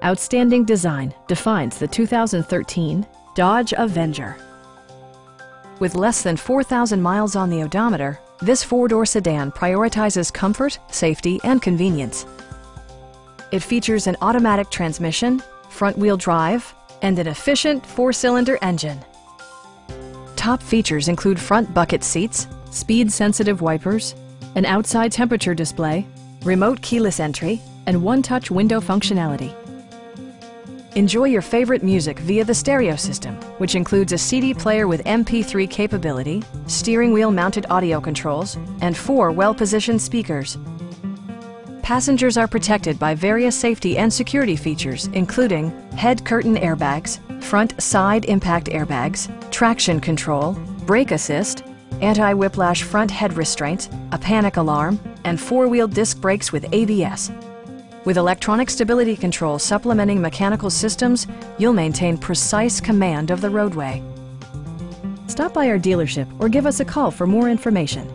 Outstanding design defines the 2013 Dodge Avenger. With less than 4,000 miles on the odometer, this four-door sedan prioritizes comfort, safety, and convenience. It features an automatic transmission, front-wheel drive, and an efficient four-cylinder engine. Top features include front bucket seats, speed-sensitive wipers, an outside temperature display, remote keyless entry, and one-touch window functionality. Enjoy your favorite music via the stereo system, which includes a CD player with MP3 capability, steering wheel mounted audio controls, and 4 well-positioned speakers. Passengers are protected by various safety and security features, including head curtain airbags, front side impact airbags, traction control, brake assist, anti-whiplash front head restraints, a panic alarm, and 4-wheel disc brakes with ABS. With electronic stability control supplementing mechanical systems, you'll maintain precise command of the roadway. Stop by our dealership or give us a call for more information.